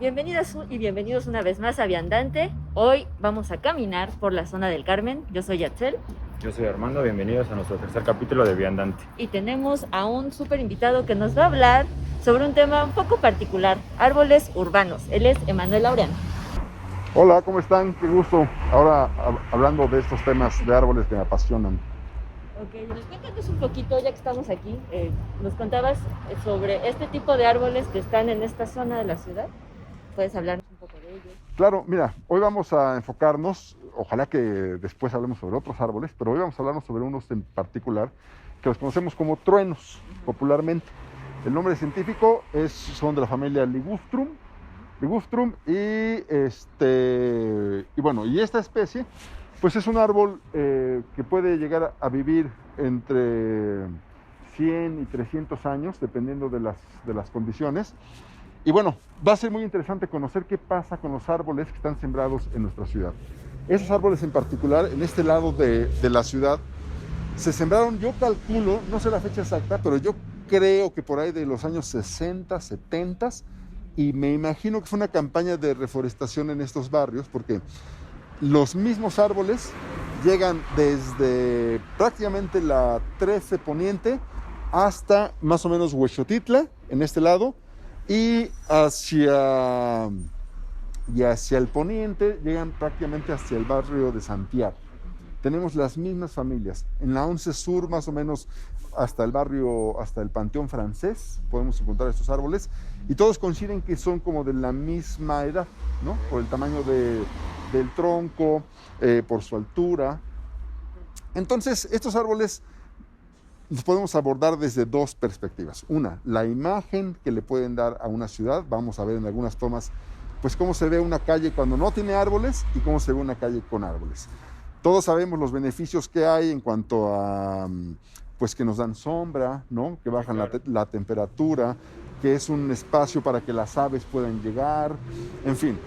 Bienvenidas y bienvenidos una vez más a Viandante. Hoy vamos a caminar por la zona del Carmen. Yo soy Yatzel. Yo soy Armando, bienvenidos a nuestro tercer capítulo de Viandante. Y tenemos a un súper invitado que nos va a hablar sobre un tema un poco particular, árboles urbanos. Él es Emanuel Laureano. Hola, ¿cómo están? Qué gusto. Ahora hablando de estos temas de árboles que me apasionan. Ok, cuéntanos un poquito, ya que estamos aquí, nos contabas sobre este tipo de árboles que están en esta zona de la ciudad. ¿Puedes hablarnos un poco de ellos? Claro, mira, hoy vamos a enfocarnos, ojalá que después hablemos sobre otros árboles, pero hoy vamos a hablarnos sobre unos en particular que los conocemos como truenos, popularmente. El nombre científico son de la familia Ligustrum y esta especie pues es un árbol que puede llegar a vivir entre 100 y 300 años dependiendo de las condiciones. Y bueno, va a ser muy interesante conocer qué pasa con los árboles que están sembrados en nuestra ciudad. Esos árboles en particular, en este lado de la ciudad, se sembraron, yo calculo, no sé la fecha exacta, pero yo creo que por ahí de los años 60, 70, y me imagino que fue una campaña de reforestación en estos barrios, porque los mismos árboles llegan desde prácticamente la 13 Poniente hasta más o menos Huexotitla, en este lado, y hacia el poniente llegan prácticamente hacia el barrio de Santiago. Tenemos las mismas familias. En la 11 Sur, más o menos, hasta el Panteón Francés, podemos encontrar estos árboles, y todos coinciden que son como de la misma edad, ¿no? Por el tamaño del tronco, por su altura. Entonces, estos árboles los podemos abordar desde dos perspectivas. Una, la imagen que le pueden dar a una ciudad. Vamos a ver en algunas tomas pues cómo se ve una calle cuando no tiene árboles y cómo se ve una calle con árboles. Todos sabemos los beneficios que hay en cuanto a pues que nos dan sombra, ¿no? Que bajan la temperatura, que es un espacio para que las aves puedan llegar, en fin.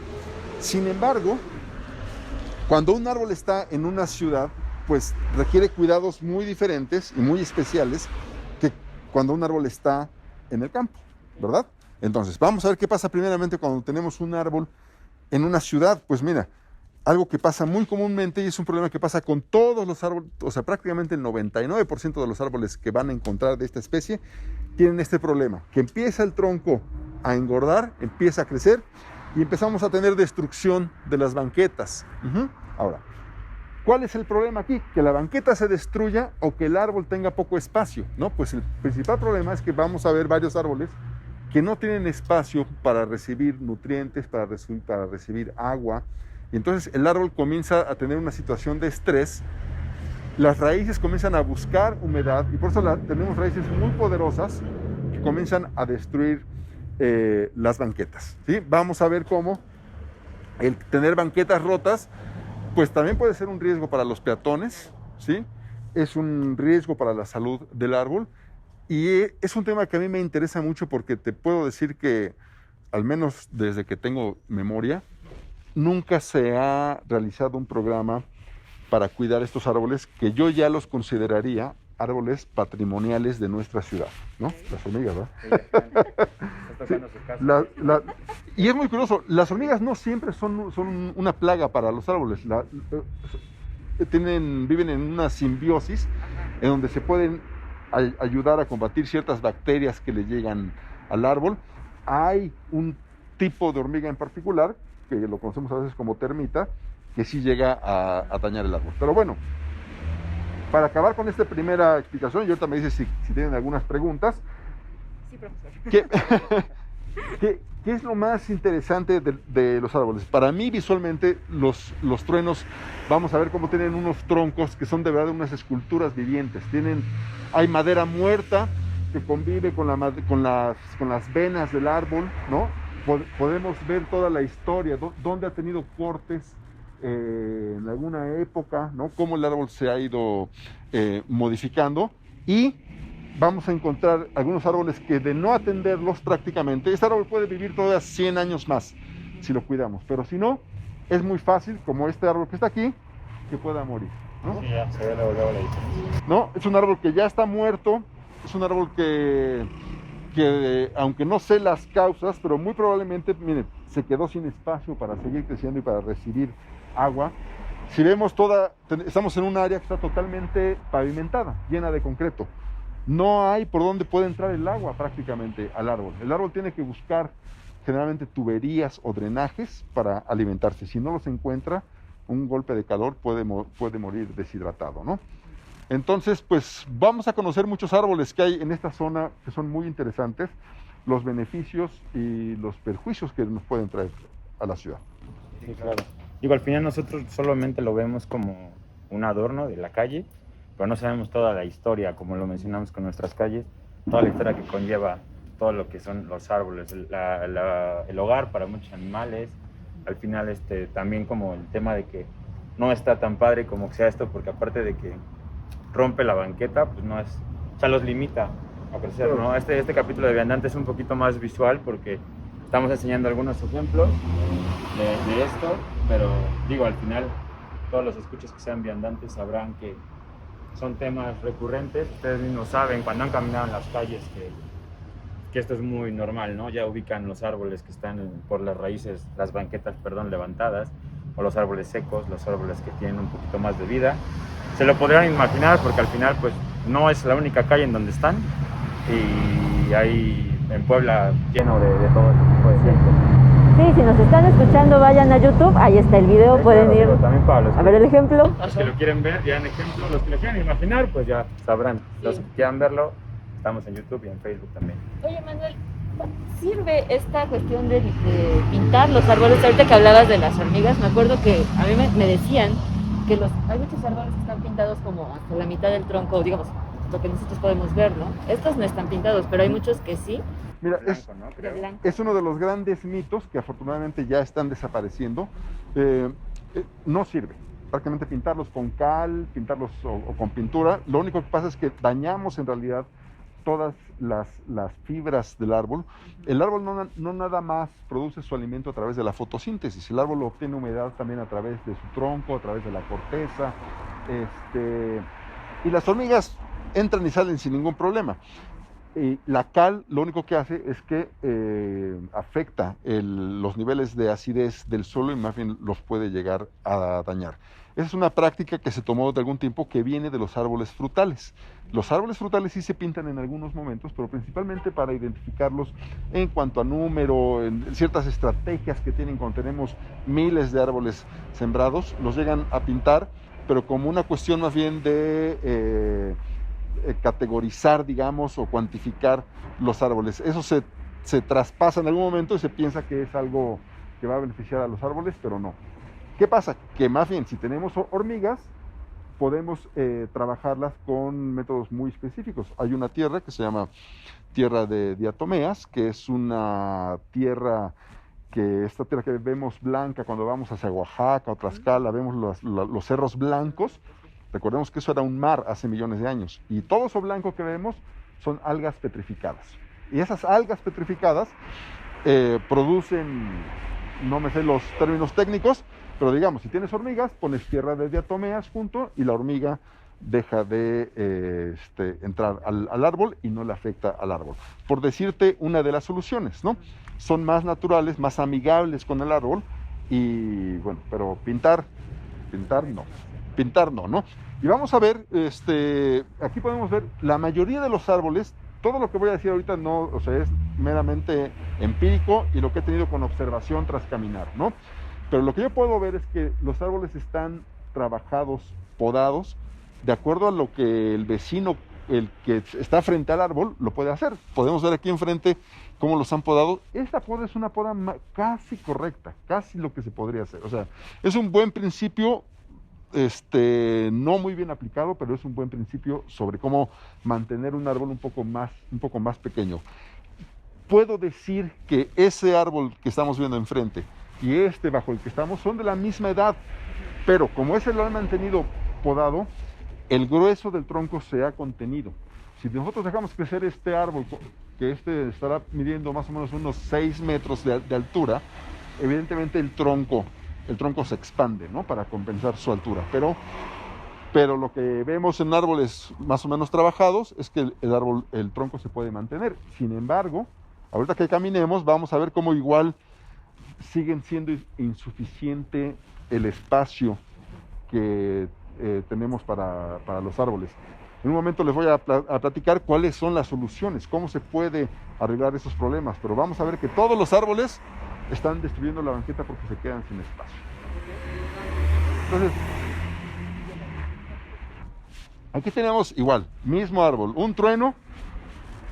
Sin embargo, cuando un árbol está en una ciudad, pues requiere cuidados muy diferentes y muy especiales que cuando un árbol está en el campo, ¿verdad? Entonces, vamos a ver qué pasa primeramente cuando tenemos un árbol en una ciudad. Pues mira, algo que pasa muy comúnmente y es un problema que pasa con todos los árboles, o sea, prácticamente el 99% de los árboles que van a encontrar de esta especie tienen este problema, que empieza el tronco a engordar, empieza a crecer y empezamos a tener destrucción de las banquetas. Ahora, ¿cuál es el problema aquí? Que la banqueta se destruya o que el árbol tenga poco espacio, ¿no? Pues el principal problema es que vamos a ver varios árboles que no tienen espacio para recibir nutrientes, para recibir agua, y entonces el árbol comienza a tener una situación de estrés, las raíces comienzan a buscar humedad, y por eso tenemos raíces muy poderosas que comienzan a destruir las banquetas, ¿sí? Vamos a ver cómo el tener banquetas rotas pues también puede ser un riesgo para los peatones, ¿sí? Es un riesgo para la salud del árbol y es un tema que a mí me interesa mucho porque te puedo decir que, al menos desde que tengo memoria, nunca se ha realizado un programa para cuidar estos árboles que yo ya los consideraría árboles patrimoniales de nuestra ciudad, ¿no? Las hormigas, ¿verdad? Sí, y es muy curioso, las hormigas no siempre son una plaga para los árboles. Viven en una simbiosis en donde se pueden ayudar a combatir ciertas bacterias que le llegan al árbol. Hay un tipo de hormiga en particular, que lo conocemos a veces como termita, que sí llega a dañar el árbol. Pero bueno, para acabar con esta primera explicación, y ahorita me dices si tienen algunas preguntas. Sí, profesor. ¿Qué es lo más interesante de los árboles? Para mí, visualmente, los truenos, vamos a ver cómo tienen unos troncos que son de verdad unas esculturas vivientes. Hay madera muerta que convive con las venas del árbol, ¿no? Podemos ver toda la historia, dónde ha tenido cortes en alguna época, ¿no? Cómo el árbol se ha ido modificando, y vamos a encontrar algunos árboles que, de no atenderlos prácticamente, este árbol puede vivir todavía 100 años más si lo cuidamos, pero si no, es muy fácil, como este árbol que está aquí, que pueda morir, ¿no? Sí, ya se ve luego la diferencia. No, es un árbol que ya está muerto, es un árbol que que aunque no sé las causas, pero muy probablemente, miren, se quedó sin espacio para seguir creciendo y para recibir agua. Si vemos estamos en un área que está totalmente pavimentada, llena de concreto. No hay por dónde puede entrar el agua prácticamente al árbol. El árbol tiene que buscar generalmente tuberías o drenajes para alimentarse. Si no los encuentra, un golpe de calor puede morir deshidratado, ¿no? Entonces, pues vamos a conocer muchos árboles que hay en esta zona que son muy interesantes, los beneficios y los perjuicios que nos pueden traer a la ciudad. Sí, claro. Digo, al final nosotros solamente lo vemos como un adorno de la calle, pero no sabemos toda la historia, como lo mencionamos con nuestras calles, toda la historia que conlleva todo lo que son los árboles, el hogar para muchos animales. Al final también como el tema de que no está tan padre como que sea esto, porque aparte de que rompe la banqueta, pues no es, o sea, los limita a crecer, ¿no? Este capítulo de Viandante es un poquito más visual porque estamos enseñando algunos ejemplos de esto, pero digo, al final todos los escuchas que sean viandantes sabrán que son temas recurrentes. Ustedes mismos saben, cuando han caminado en las calles, que esto es muy normal, ¿no? Ya ubican los árboles que están por las raíces, las banquetas, perdón, levantadas, o los árboles secos, los árboles que tienen un poquito más de vida. Se lo podrían imaginar porque al final pues no es la única calle en donde están, y hay en Puebla lleno de todo este tipo de ejemplos. Sí, si nos están escuchando, vayan a YouTube, ahí está el video, pueden ir también para los a ver el ejemplo. Los que lo quieren ver, ya en ejemplo, los que lo quieran imaginar, pues ya sabrán. Los que quieran verlo, estamos en YouTube y en Facebook también. Oye, Manuel, ¿sirve esta cuestión de pintar los árboles? Ahorita que hablabas de las hormigas, me acuerdo que a mí me decían que hay muchos árboles que están pintados como hasta la mitad del tronco, digamos, lo que nosotros podemos ver, ¿no? Estos no están pintados, pero hay muchos que sí. Mira, Blanco, ¿no? es uno de los grandes mitos que afortunadamente ya están desapareciendo. No sirve prácticamente pintarlos con cal, pintarlos o con pintura. Lo único que pasa es que dañamos en realidad todas las fibras del árbol. El árbol no nada más produce su alimento a través de la fotosíntesis. El árbol obtiene humedad también a través de su tronco, a través de la corteza. Y las hormigas entran y salen sin ningún problema. Y la cal lo único que hace es que afecta los niveles de acidez del suelo y más bien los puede llegar a dañar. Esa es una práctica que se tomó de algún tiempo, que viene de los árboles frutales. Los árboles frutales sí se pintan en algunos momentos, pero principalmente para identificarlos en cuanto a número, en ciertas estrategias que tienen cuando tenemos miles de árboles sembrados, los llegan a pintar, pero como una cuestión más bien de categorizar, digamos, o cuantificar los árboles. Eso se traspasa en algún momento y se piensa que es algo que va a beneficiar a los árboles, pero no. ¿Qué pasa? Que más bien, si tenemos hormigas, podemos trabajarlas con métodos muy específicos. Hay una tierra que se llama tierra de diatomeas, que es una tierra esta tierra que vemos blanca cuando vamos hacia Oaxaca o Tlaxcala, vemos los cerros blancos. Recordemos que eso era un mar hace millones de años, y todo eso blanco que vemos son algas petrificadas. Y esas algas petrificadas producen, no me sé los términos técnicos, pero digamos, si tienes hormigas, pones tierra de diatomeas junto y la hormiga deja de entrar al árbol y no le afecta al árbol. Por decirte una de las soluciones, ¿no? Son más naturales, más amigables con el árbol, y bueno, pero pintar no, ¿no? Y vamos a ver, aquí podemos ver la mayoría de los árboles. Todo lo que voy a decir ahorita no, o sea, es meramente empírico y lo que he tenido con observación tras caminar, ¿no? Pero lo que yo puedo ver es que los árboles están trabajados, podados, de acuerdo a lo que el vecino, el que está frente al árbol, lo puede hacer. Podemos ver aquí enfrente cómo los han podado. Esta poda es una poda casi correcta, casi lo que se podría hacer. O sea, es un buen principio, no muy bien aplicado, pero es un buen principio sobre cómo mantener un árbol un poco más pequeño. Puedo decir que ese árbol que estamos viendo enfrente y bajo el que estamos son de la misma edad, pero como ese lo han mantenido podado, el grueso del tronco se ha contenido. Si nosotros dejamos crecer este árbol, que estará midiendo más o menos unos 6 metros de altura, evidentemente el tronco se expande, ¿no? Para compensar su altura, pero Pero lo que vemos en árboles más o menos trabajados es que el árbol, el tronco se puede mantener. Sin embargo, ahorita que caminemos, vamos a ver cómo igual siguen siendo insuficiente el espacio que tenemos para los árboles. En un momento les voy a platicar cuáles son las soluciones, cómo se puede arreglar esos problemas, pero vamos a ver que todos los árboles están destruyendo la banqueta porque se quedan sin espacio. Entonces, aquí tenemos igual, mismo árbol, un trueno.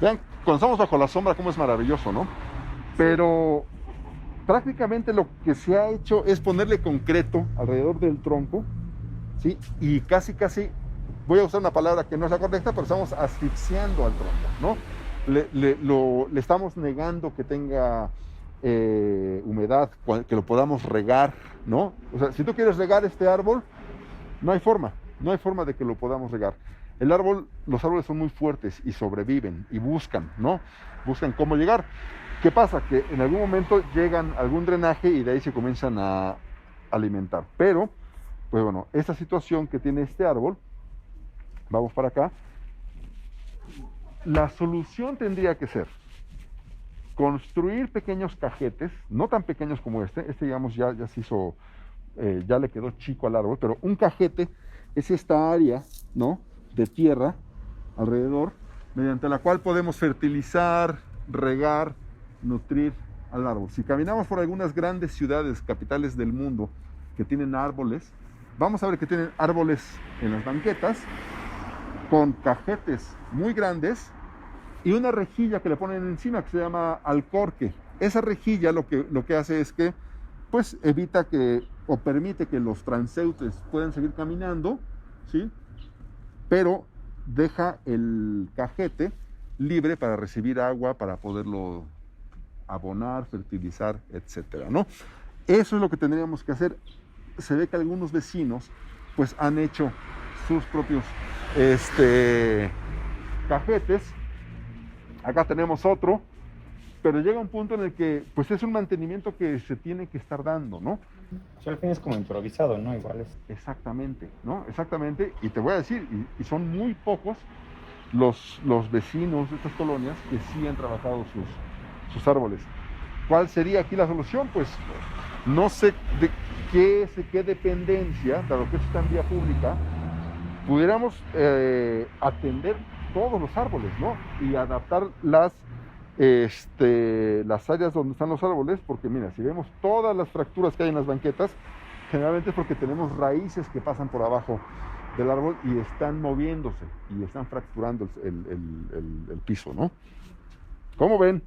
Vean, cuando estamos bajo la sombra, cómo es maravilloso, ¿no? Pero prácticamente lo que se ha hecho es ponerle concreto alrededor del tronco, ¿sí? Y casi, voy a usar una palabra que no es la correcta, pero estamos asfixiando al tronco, ¿no? Le estamos negando que tenga humedad, que lo podamos regar, ¿no? O sea, si tú quieres regar este árbol, no hay forma de que lo podamos regar. Los árboles son muy fuertes y sobreviven y buscan, ¿no? Buscan cómo llegar. ¿Qué pasa? Que en algún momento llegan a algún drenaje y de ahí se comienzan a alimentar. Pero, pues bueno, esta situación que tiene este árbol, vamos para acá, la solución tendría que ser construir pequeños cajetes, no tan pequeños como este digamos ya se hizo, ya le quedó chico al árbol, pero un cajete es esta área, ¿no?, de tierra alrededor, mediante la cual podemos fertilizar, regar, nutrir al árbol. Si caminamos por algunas grandes ciudades, capitales del mundo, que tienen árboles, vamos a ver que tienen árboles en las banquetas, con cajetes muy grandes, y una rejilla que le ponen encima que se llama alcorque. Esa rejilla lo que hace es que pues evita que o permite que los transeúntes puedan seguir caminando, ¿sí? Pero deja el cajete libre para recibir agua, para poderlo abonar, fertilizar, etcétera, ¿no? Eso es lo que tendríamos que hacer. Se ve que algunos vecinos pues han hecho sus propios cajetes. Acá tenemos otro, pero llega un punto en el que pues es un mantenimiento que se tiene que estar dando, ¿no? O sea, al fin es como improvisado, ¿no? Igual es. Exactamente, ¿no? Exactamente, y te voy a decir, y son muy pocos los vecinos de estas colonias que sí han trabajado sus árboles. ¿Cuál sería aquí la solución? Pues no sé de qué dependencia, dado que esto está en vía pública, pudiéramos atender todos los árboles, ¿no? Y adaptar las áreas donde están los árboles, porque mira, si vemos todas las fracturas que hay en las banquetas, generalmente es porque tenemos raíces que pasan por abajo del árbol y están moviéndose y están fracturando el piso, ¿no? ¿Cómo ven?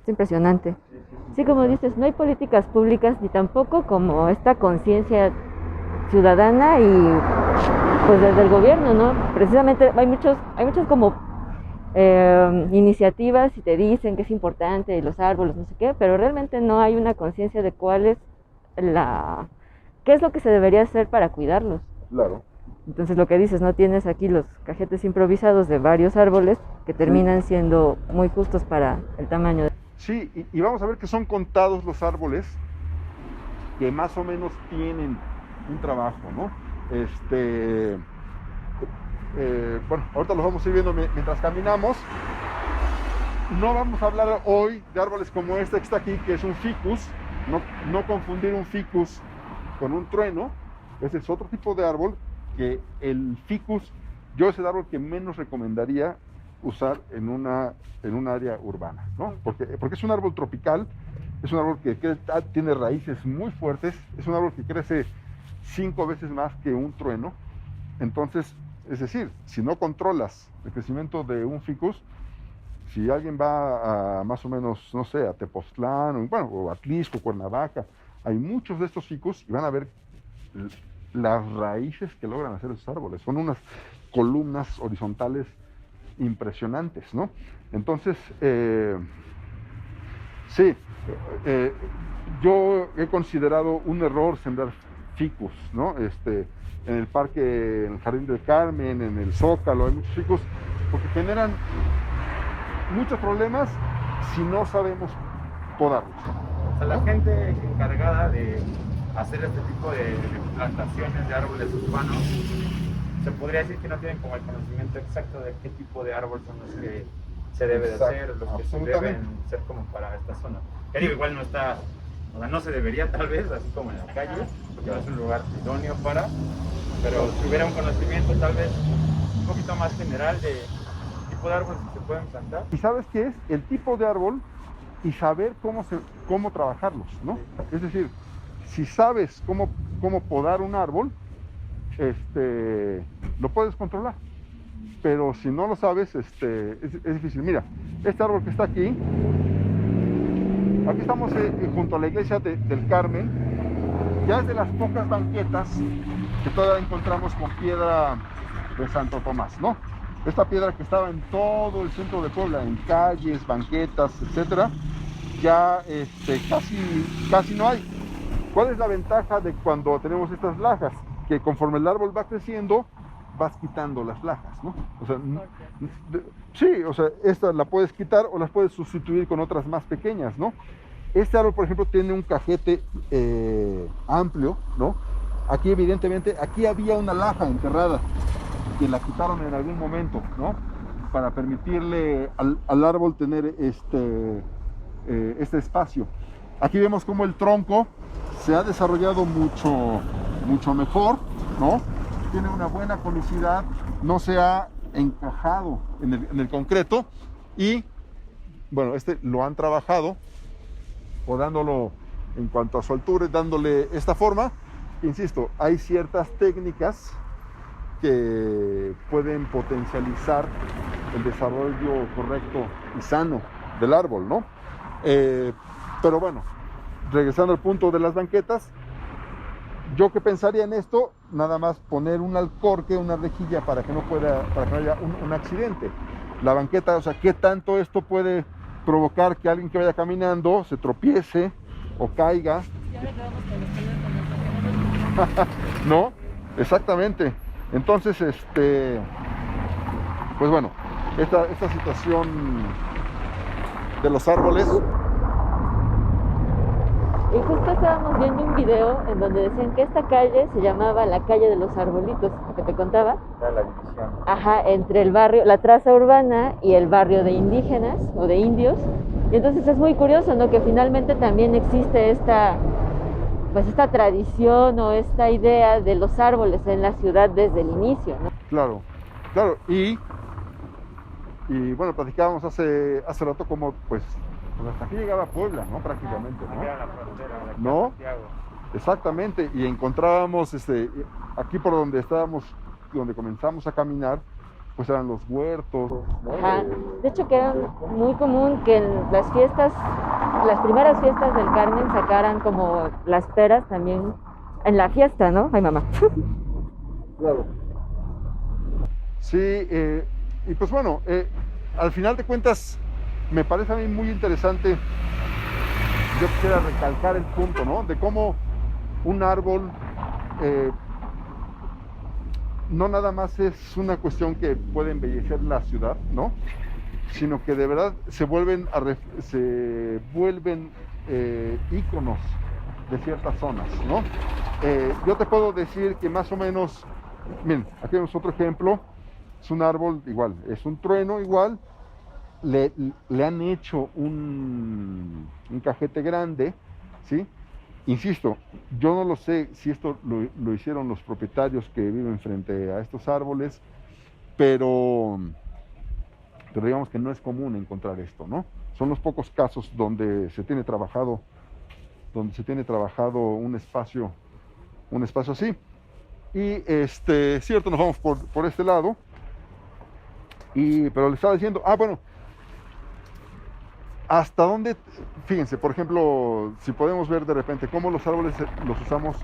Es impresionante. Sí, como dices, no hay políticas públicas ni tampoco como esta conciencia ciudadana y pues desde el gobierno, ¿no? Precisamente hay muchas como iniciativas y te dicen que es importante los árboles, no sé qué, pero realmente no hay una conciencia de qué es lo que se debería hacer para cuidarlos. Claro. Entonces lo que dices, no tienes aquí los cajetes improvisados de varios árboles que terminan siendo muy justos para el tamaño. Sí, y vamos a ver que son contados los árboles que más o menos tienen un trabajo, ¿no? Bueno, ahorita los vamos a ir viendo mientras caminamos. No vamos a hablar hoy de árboles como este que está aquí, que es un ficus. No confundir un ficus con un trueno. Ese es otro tipo de árbol, que el ficus, yo es el árbol que menos recomendaría usar en un área urbana, ¿no? Porque es un árbol tropical, es un árbol que tiene raíces muy fuertes, es un árbol que crece 5 veces más que un trueno. Entonces, es decir, si no controlas el crecimiento de un ficus, si alguien va a más o menos, no sé, a Tepoztlán, o Atlisco, Cuernavaca, hay muchos de estos ficus y van a ver las raíces que logran hacer esos árboles. Son unas columnas horizontales impresionantes, ¿no? Entonces, sí, yo he considerado un error sembrar ficus, ¿no? En el parque, en el Jardín del Carmen, en el Zócalo, hay muchos ficus, porque generan muchos problemas si no sabemos podarlos. O sea, la gente encargada de hacer este tipo de plantaciones de árboles urbanos se podría decir que no tienen como el conocimiento exacto de qué tipo de árbol son los que se debe de hacer, los que se deben ser como para esta zona. Que digo, igual no está, o sea, no se debería tal vez, así como en la calle, porque va a ser un lugar idóneo para, pero si hubiera un conocimiento tal vez un poquito más general de tipo de árboles que se pueden plantar. ¿Y sabes qué es? El tipo de árbol y saber cómo trabajarlos, ¿no? Es decir, si sabes cómo podar un árbol, lo puedes controlar. Pero si no lo sabes, es difícil. Mira, este árbol que está aquí estamos junto a la iglesia del Carmen, ya es de las pocas banquetas que todavía encontramos con piedra de Santo Tomás, ¿no? Esta piedra que estaba en todo el centro de Puebla, en calles, banquetas, etcétera, ya casi no hay. ¿Cuál es la ventaja de cuando tenemos estas lajas? Que conforme el árbol va creciendo, vas quitando las lajas, ¿no? O sea, sí, o sea, esta la puedes quitar o las puedes sustituir con otras más pequeñas, ¿no? Este árbol, por ejemplo, tiene un cajete amplio, ¿no? Aquí, evidentemente, aquí había una laja enterrada que la quitaron en algún momento, ¿no? Para permitirle al árbol tener este espacio. Aquí vemos cómo el tronco se ha desarrollado mucho mejor, ¿no? Tiene una buena conicidad, no se ha encajado en el concreto y, bueno, lo han trabajado podándolo en cuanto a su altura y dándole esta forma. Insisto, hay ciertas técnicas que pueden potencializar el desarrollo correcto y sano del árbol, ¿no? Pero bueno, regresando al punto de las banquetas, yo que pensaría en esto, nada más poner un alcorque, una rejilla para que no haya un accidente. La banqueta, o sea, ¿qué tanto esto puede provocar que alguien que vaya caminando se tropiece o caiga? ¿No? Exactamente. Entonces, pues bueno, esta situación de los árboles. Y justo estábamos viendo un video en donde decían que esta calle se llamaba la calle de los arbolitos, que te contaba. Era la división. Ajá, entre el barrio, la traza urbana y el barrio de indígenas o de indios. Y entonces es muy curioso, ¿no? Que finalmente también existe esta tradición o esta idea de los árboles en la ciudad desde el inicio, ¿no? Claro. Y bueno, platicábamos hace rato como, pues hasta aquí llegaba Puebla, ¿no? Prácticamente, ¿no? Era la frontera, ¿No? Exactamente, y encontrábamos, aquí por donde donde comenzamos a caminar, pues eran los huertos, ¿no? Ajá. De hecho, que era muy común que en las primeras fiestas del Carmen sacaran como las peras también en la fiesta, ¿no? Ay, mamá. Claro. Sí, y pues bueno, al final de cuentas, me parece a mí muy interesante. Yo quisiera recalcar el punto, ¿no? De cómo un árbol no nada más es una cuestión que puede embellecer la ciudad, ¿no? Sino que de verdad se vuelven íconos de ciertas zonas, ¿no? Yo te puedo decir que más o menos, miren, aquí tenemos otro ejemplo. Es un árbol igual, es un trueno igual. Le han hecho un cajete grande, ¿sí? Insisto, yo no lo sé si esto lo hicieron los propietarios que viven frente a estos árboles, pero digamos que no es común encontrar esto, ¿no? Son los pocos casos donde se tiene trabajado un espacio así. Y cierto, nos vamos por este lado. Pero le estaba diciendo, bueno, hasta dónde, fíjense, por ejemplo, si podemos ver de repente cómo los árboles los usamos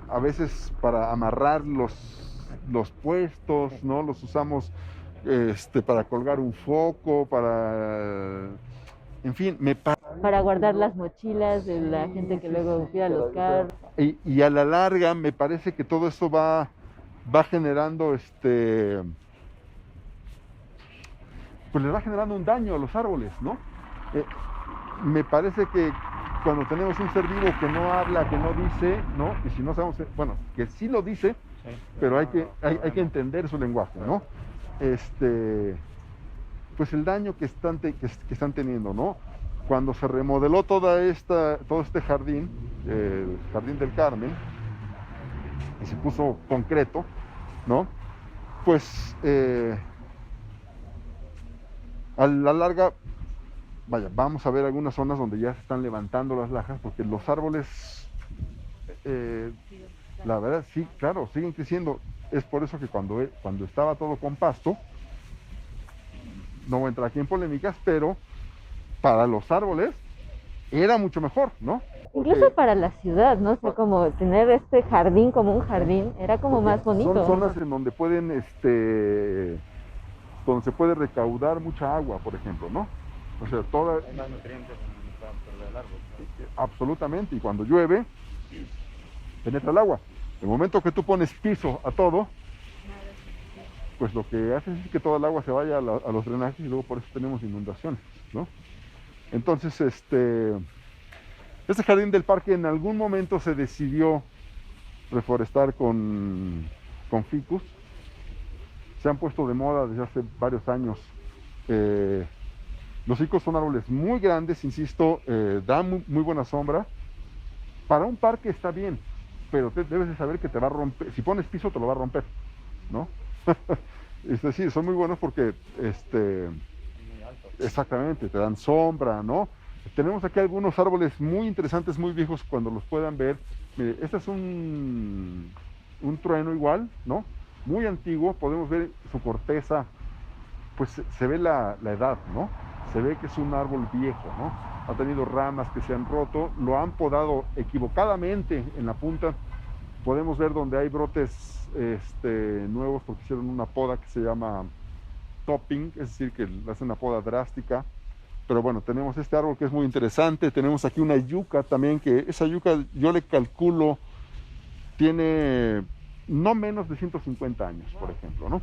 a veces para amarrar los puestos, ¿no? Los usamos para colgar un foco, en fin, para guardar las mochilas de la gente que luego cuida los carros. Y a la larga me parece que todo esto va generando pues les va generando un daño a los árboles, ¿no? Me parece que cuando tenemos un ser vivo que no habla, que no dice, ¿no? Y si no sabemos, bueno, que sí lo dice, pero hay que entender su lenguaje, ¿no? Pues el daño que están teniendo, ¿no? Cuando se remodeló todo este jardín, el Jardín del Carmen, y se puso concreto, ¿no? Pues a la larga, vaya, vamos a ver algunas zonas donde ya se están levantando las lajas, porque los árboles, la verdad, sí, claro, siguen creciendo. Es por eso que cuando estaba todo con pasto, no voy a entrar aquí en polémicas, pero para los árboles era mucho mejor, ¿no? Incluso para la ciudad, ¿no? O sea, como tener este jardín como un jardín, era como más bonito. Son zonas en donde donde se puede recaudar mucha agua, por ejemplo, ¿no? O sea, Hay más nutrientes en el pasto del árbol, ¿no? Absolutamente, y cuando llueve, penetra el agua. El momento que tú pones piso a todo, pues lo que hace es que toda el agua se vaya a los drenajes y luego por eso tenemos inundaciones, ¿no? Entonces, este jardín del parque en algún momento se decidió reforestar con ficus. Se han puesto de moda desde hace varios años. Los ficus son árboles muy grandes, insisto, dan muy buena sombra. Para un parque está bien, pero debes de saber que te va a romper. Si pones piso te lo va a romper, ¿no? Es decir, son muy buenos porque exactamente, te dan sombra, ¿no? Tenemos aquí algunos árboles muy interesantes, muy viejos, cuando los puedan ver. Mire, este es un trueno igual, ¿no? Muy antiguo, podemos ver su corteza, pues se ve la edad, ¿no? Se ve que es un árbol viejo, ¿no? Ha tenido ramas que se han roto, lo han podado equivocadamente en la punta. Podemos ver donde hay brotes nuevos porque hicieron una poda que se llama topping, es decir, que hacen una poda drástica. Pero bueno, tenemos este árbol que es muy interesante. Tenemos aquí una yuca también, que esa yuca yo le calculo tiene no menos de 150 años, por ejemplo, ¿no?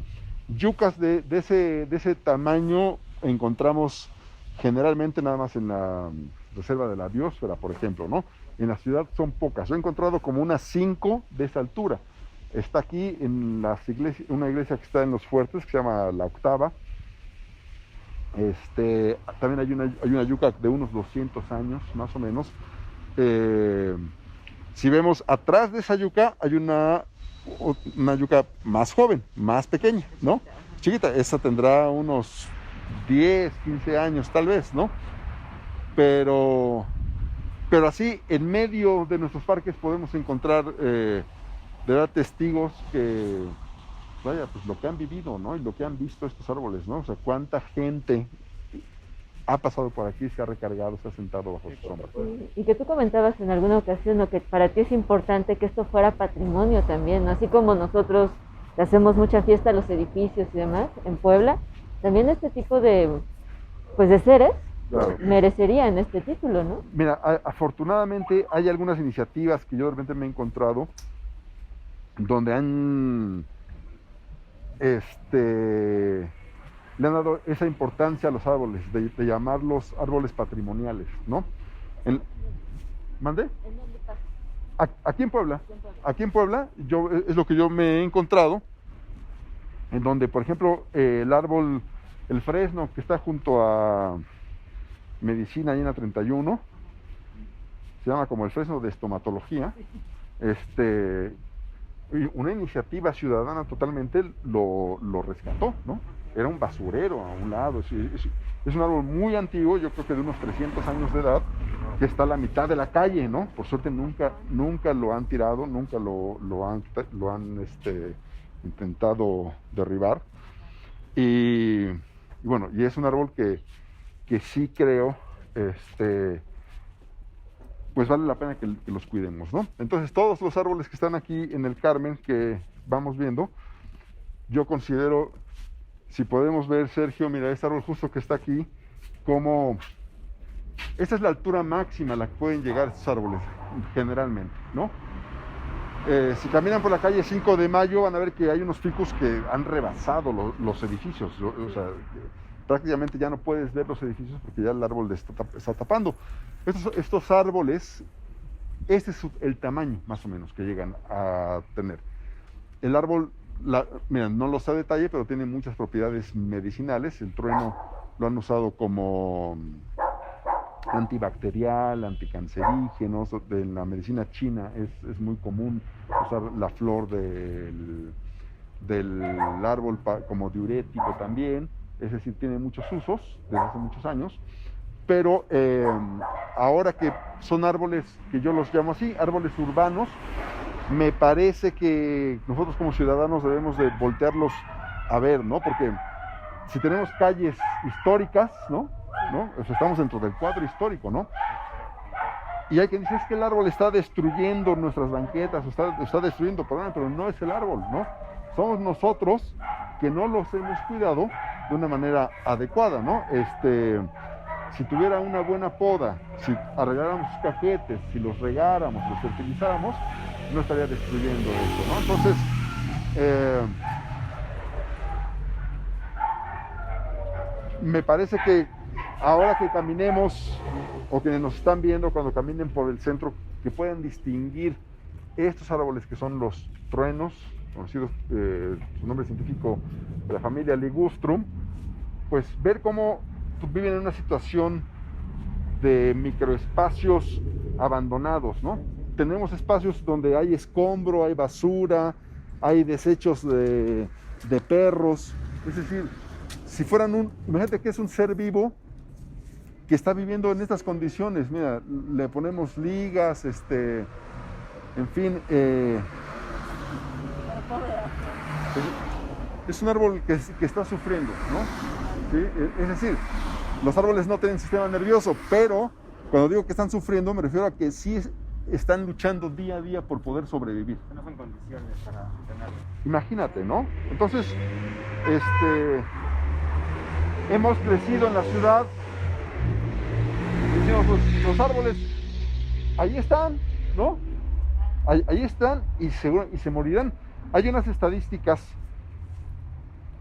Yucas de ese tamaño encontramos generalmente nada más en la reserva de la biosfera, por ejemplo, ¿no? En la ciudad son pocas. Yo he encontrado como unas 5 de esa altura. Está aquí en una iglesia que está en Los Fuertes, que se llama La Octava. También hay una yuca de unos 200 años, más o menos. Si vemos atrás de esa yuca, hay una yuca más joven, más pequeña, ¿no? Chiquita, esa tendrá unos 10, 15 años tal vez, ¿no? Pero así, en medio de nuestros parques podemos encontrar, de verdad, testigos que, vaya, pues lo que han vivido, ¿no? Y lo que han visto estos árboles, ¿no? O sea, cuánta gente ha pasado por aquí, se ha recargado, se ha sentado bajo su sombra. Y que tú comentabas en alguna ocasión, ¿no? Que para ti es importante que esto fuera patrimonio también, ¿no? Así como nosotros le hacemos mucha fiesta a los edificios y demás en Puebla, también este tipo de seres, claro, merecerían este título, ¿no? Mira, afortunadamente hay algunas iniciativas que yo de repente me he encontrado donde le han dado esa importancia a los árboles, de llamarlos árboles patrimoniales, ¿no? ¿Mande? Aquí en Puebla. Aquí en Puebla, es lo que yo me he encontrado, en donde, por ejemplo, el fresno que está junto a Medicina, ahí en la 31, se llama como el fresno de estomatología. Una iniciativa ciudadana totalmente lo rescató, ¿no? Era un basurero a un lado. Es un árbol muy antiguo, yo creo que de unos 300 años de edad, que está a la mitad de la calle, ¿no? Por suerte nunca lo han tirado, nunca lo han intentado derribar. Y bueno, y es un árbol que sí creo, pues vale la pena que los cuidemos, ¿no? Entonces, todos los árboles que están aquí en el Carmen, que vamos viendo, yo considero, si podemos ver, Sergio, mira, este árbol justo que está aquí, como esta es la altura máxima a la que pueden llegar estos árboles, generalmente, ¿no? Si caminan por la calle 5 de Mayo, van a ver que hay unos ficus que han rebasado los edificios, o sea, prácticamente ya no puedes ver los edificios porque ya el árbol está tapando. Estos árboles, este es el tamaño más o menos que llegan a tener. El árbol, mira, no lo sé a detalle, pero tiene muchas propiedades medicinales. El trueno lo han usado como antibacterial, anticancerígeno. En la medicina china es muy común usar la flor del árbol como diurético también. Es decir, tiene muchos usos desde hace muchos años. Pero ahora que son árboles, que yo los llamo así, árboles urbanos, me parece que nosotros como ciudadanos debemos de voltearlos a ver, ¿no? Porque si tenemos calles históricas, ¿no? O sea, estamos dentro del cuadro histórico, ¿no? Y hay quien dice, es que el árbol está destruyendo nuestras banquetas, está destruyendo, perdón, pero no es el árbol, ¿no? Somos nosotros que no los hemos cuidado de una manera adecuada, ¿no? Si tuviera una buena poda, si arregláramos sus cajetes, si los regáramos, los fertilizáramos, no estaría destruyendo esto, ¿no? Entonces, me parece que ahora que caminemos, o quienes nos están viendo cuando caminen por el centro, que puedan distinguir estos árboles que son los truenos, conocidos, su nombre científico de la familia Ligustrum, pues ver cómo viven en una situación de microespacios abandonados, ¿no? Tenemos espacios donde hay escombro, hay basura, hay desechos de perros. Es decir, si fueran imagínate que es un ser vivo que está viviendo en estas condiciones. Mira, le ponemos ligas, en fin. Es un árbol que está sufriendo, ¿no? ¿Sí? Es decir, los árboles no tienen sistema nervioso, pero cuando digo que están sufriendo me refiero a que sí están luchando día a día por poder sobrevivir. No son condiciones para tenerlo. Imagínate, ¿no? Entonces, hemos crecido en la ciudad, decimos, pues, los árboles ahí están, ¿no? Ahí están y se morirán. Hay unas estadísticas,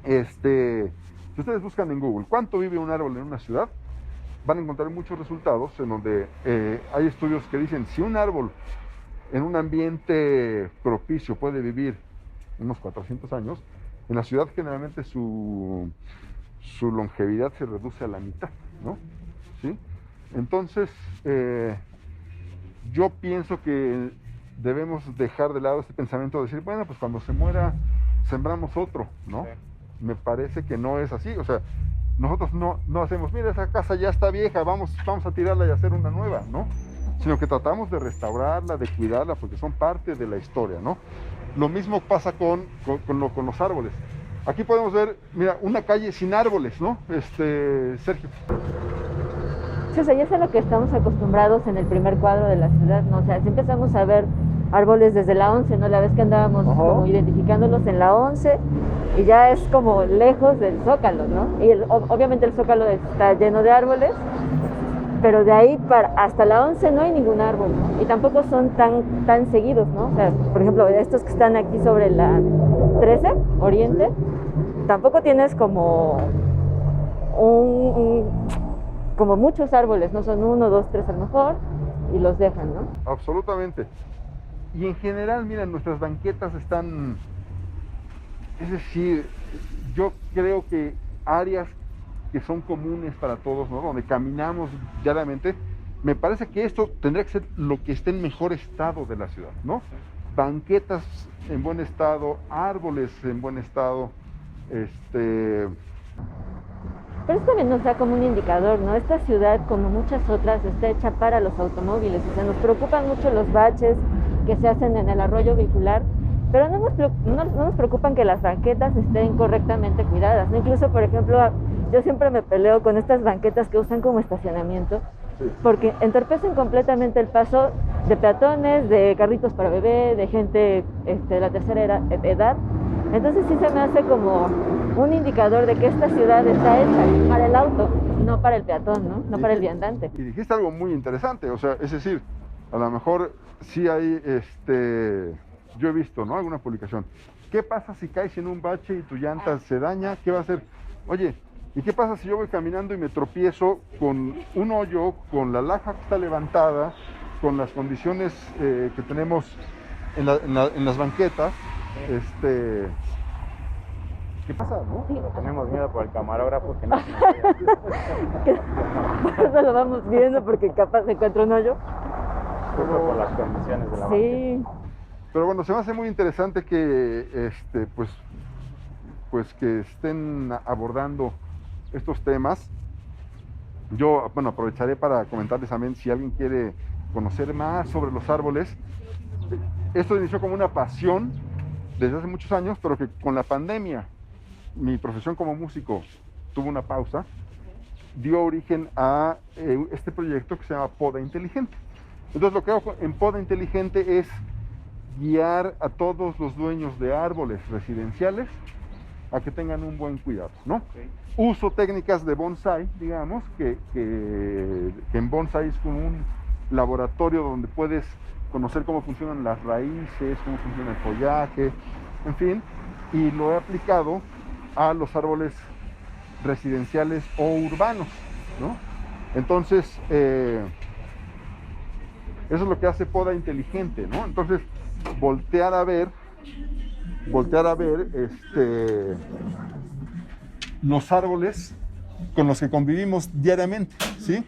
si ustedes buscan en Google cuánto vive un árbol en una ciudad, van a encontrar muchos resultados en donde hay estudios que dicen si un árbol en un ambiente propicio puede vivir unos 400 años, en la ciudad generalmente su longevidad se reduce a la mitad, ¿no? ¿Sí? Entonces, yo pienso que debemos dejar de lado este pensamiento de decir, bueno, pues cuando se muera, sembramos otro, ¿no? Sí. Me parece que no es así. O sea, nosotros no hacemos, mira, esa casa ya está vieja, vamos a tirarla y hacer una nueva, ¿no? Sino que tratamos de restaurarla, de cuidarla, porque son parte de la historia, ¿no? Lo mismo pasa con los árboles. Aquí podemos ver, mira, una calle sin árboles, ¿no? Sergio. Sí, o sea, ya es a lo que estamos acostumbrados en el primer cuadro de la ciudad, ¿no? O sea, si empezamos a ver árboles desde la 11, ¿no? La vez que andábamos como identificándolos en la 11 y ya es como lejos del Zócalo, ¿no? Y obviamente el Zócalo está lleno de árboles, pero de ahí hasta la 11 no hay ningún árbol, ¿no? Y tampoco son tan seguidos, ¿no? O sea, por ejemplo, estos que están aquí sobre la 13, Oriente, tampoco tienes como como muchos árboles, no son 1, 2, 3 a lo mejor, y los dejan, ¿no? Absolutamente. Y en general, mira, nuestras banquetas están, es decir, yo creo que áreas que son comunes para todos, ¿no? Donde caminamos diariamente, me parece que esto tendría que ser lo que esté en mejor estado de la ciudad, ¿no? Banquetas en buen estado, árboles en buen estado, Pero esto también nos da como un indicador, ¿no? Esta ciudad, como muchas otras, está hecha para los automóviles. O sea, nos preocupan mucho los baches que se hacen en el arroyo vehicular, pero no nos preocupan que las banquetas estén correctamente cuidadas, ¿no? Incluso, por ejemplo, yo siempre me peleo con estas banquetas que usan como estacionamiento, porque entorpecen completamente el paso de peatones, de carritos para bebé, de gente de la tercera edad. Entonces sí se me hace como un indicador de que esta ciudad está hecha para el auto, no para el peatón, ¿no? No para el viandante. Y dijiste algo muy interesante, o sea, es decir, a lo mejor sí hay, yo he visto, ¿no? Alguna publicación. ¿Qué pasa si caes en un bache y tu llanta se daña? ¿Qué va a hacer? Oye, ¿y qué pasa si yo voy caminando y me tropiezo con un hoyo, con la laja que está levantada, con las condiciones que tenemos en las banquetas? ¿Qué pasa, no? Sí. Tenemos miedo por el camarógrafo que no se nos vaya. Eso lo vamos viendo porque capaz se encuentra un hoyo. Justo por las condiciones de la Sí. Pero bueno, se me hace muy interesante que, pues que estén abordando estos temas. Yo, bueno, aprovecharé para comentarles también si alguien quiere conocer más sobre los árboles. Esto inició como una pasión desde hace muchos años, pero que con la pandemia, mi profesión como músico tuvo una pausa, dio origen a este proyecto que se llama Poda Inteligente. Entonces lo que hago en Poda Inteligente es guiar a todos los dueños de árboles residenciales a que tengan un buen cuidado, ¿no? Okay. Uso técnicas de bonsai, digamos, que en bonsai es como un laboratorio donde puedes conocer cómo funcionan las raíces, cómo funciona el follaje, en fin, y lo he aplicado a los árboles residenciales o urbanos, ¿no? Entonces, eso es lo que hace Poda Inteligente, ¿no? Entonces, voltear a ver los árboles con los que convivimos diariamente, ¿sí?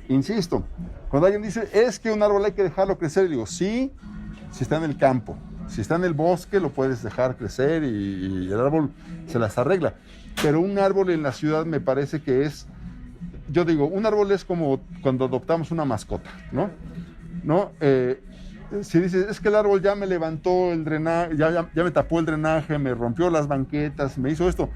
Insisto, cuando alguien dice, es que un árbol hay que dejarlo crecer, digo, sí, si está en el campo, si está en el bosque lo puedes dejar crecer y el árbol se las arregla, pero un árbol en la ciudad me parece que es, yo digo, un árbol es como cuando adoptamos una mascota, ¿no? Si dices, es que el árbol ya me levantó el drenaje, ya me tapó el drenaje, me rompió las banquetas, me hizo esto,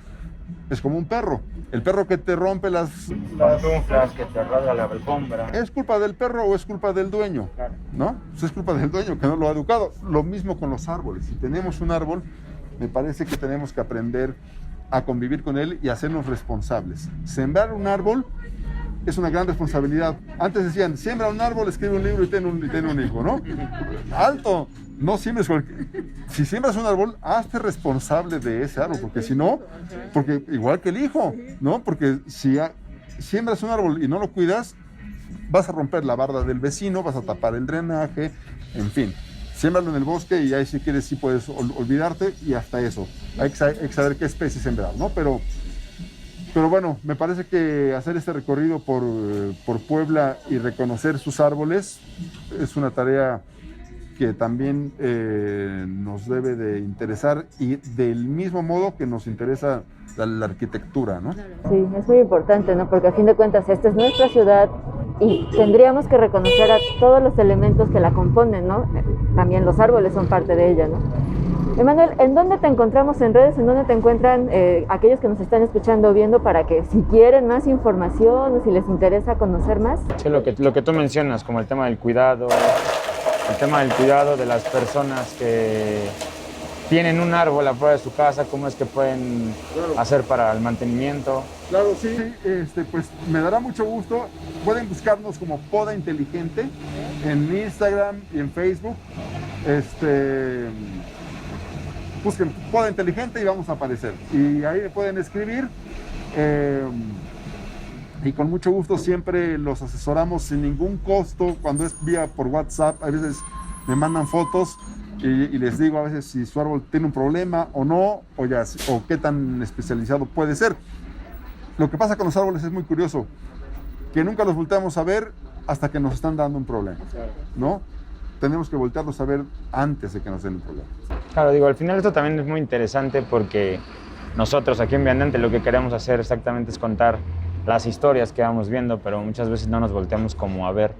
es como un perro. El perro que te rompe las pantuflas, que te rasga la alfombra. ¿Es culpa del perro o es culpa del dueño? Claro. ¿No? Pues es culpa del dueño que no lo ha educado. Lo mismo con los árboles. Si tenemos un árbol, me parece que tenemos que aprender a convivir con él y hacernos responsables. Sembrar un árbol es una gran responsabilidad. Antes decían, siembra un árbol, escribe un libro y ten un hijo, ¿no? ¡Alto! No siembres si siembras un árbol, hazte responsable de ese árbol, porque si no, porque igual que el hijo, ¿no? Porque si siembras un árbol y no lo cuidas, vas a romper la barda del vecino, vas a tapar el drenaje, en fin. Siémbralo en el bosque y ahí si quieres sí puedes olvidarte y hasta eso. Hay que saber qué especie sembrar, ¿no? Pero bueno, me parece que hacer este recorrido por Puebla y reconocer sus árboles es una tarea que también nos debe de interesar y del mismo modo que nos interesa la arquitectura, ¿no? Sí, es muy importante, ¿no? Porque a fin de cuentas esta es nuestra ciudad y tendríamos que reconocer a todos los elementos que la componen, ¿no? También los árboles son parte de ella, ¿no? Emanuel, ¿en dónde te encontramos en redes? ¿En dónde te encuentran aquellos que nos están escuchando o viendo para que si quieren más información o si les interesa conocer más? Sí, lo que tú mencionas, como el tema del cuidado, de las personas que tienen un árbol afuera de su casa, cómo es que pueden hacer para el mantenimiento. Claro, sí, pues me dará mucho gusto. Pueden buscarnos como Poda Inteligente en Instagram y en Facebook. Busquen Poda Inteligente y vamos a aparecer. Y ahí me pueden escribir. Y con mucho gusto siempre los asesoramos sin ningún costo. Cuando es vía por WhatsApp, a veces me mandan fotos y les digo a veces si su árbol tiene un problema o no, o qué tan especializado puede ser. Lo que pasa con los árboles es muy curioso, que nunca los volteamos a ver hasta que nos están dando un problema, ¿no? Tenemos que voltearlos a ver antes de que nos den un problema. Claro, digo, al final esto también es muy interesante porque nosotros aquí en Viandante lo que queremos hacer exactamente es contar las historias que vamos viendo, pero muchas veces no nos volteamos como a ver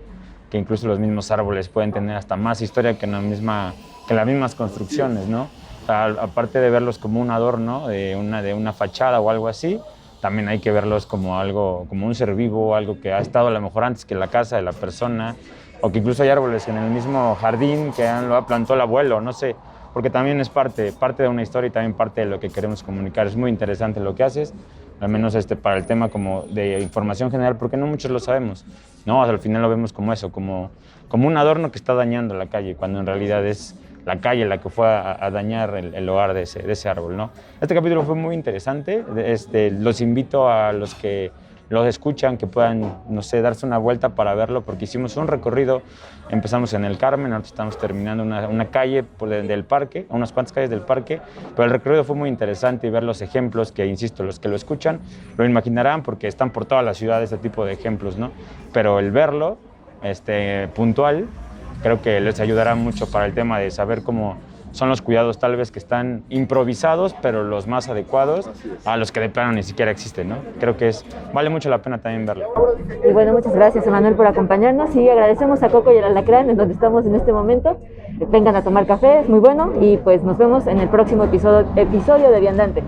que incluso los mismos árboles pueden tener hasta más historia que las mismas construcciones, ¿no? O sea, aparte de verlos como un adorno de una fachada o algo así, también hay que verlos como algo, como un ser vivo, algo que ha estado a lo mejor antes que la casa de la persona, o que incluso hay árboles en el mismo jardín que lo plantó el abuelo, no sé, porque también es parte de una historia y también parte de lo que queremos comunicar. Es muy interesante lo que haces, al menos para el tema como de información general, porque no muchos lo sabemos, ¿no? Al final lo vemos como eso, como un adorno que está dañando la calle, cuando en realidad es la calle la que fue a dañar el hogar de ese árbol, ¿no? Este capítulo fue muy interesante, los invito a los que los escuchan, que puedan, no sé, darse una vuelta para verlo, porque hicimos un recorrido, empezamos en el Carmen, ahora estamos terminando una calle del parque, unas cuantas calles del parque, pero el recorrido fue muy interesante y ver los ejemplos que, insisto, los que lo escuchan lo imaginarán porque están por toda la ciudad este tipo de ejemplos, ¿no? Pero el verlo puntual, creo que les ayudará mucho para el tema de saber cómo son los cuidados tal vez que están improvisados, pero los más adecuados a los que de plano ni siquiera existen, ¿no? Creo que vale mucho la pena también verlo. Y bueno, muchas gracias, Emanuel, por acompañarnos y agradecemos a Coco y el Alacrán, en donde estamos en este momento. Vengan a tomar café, es muy bueno y pues nos vemos en el próximo episodio de Viandante.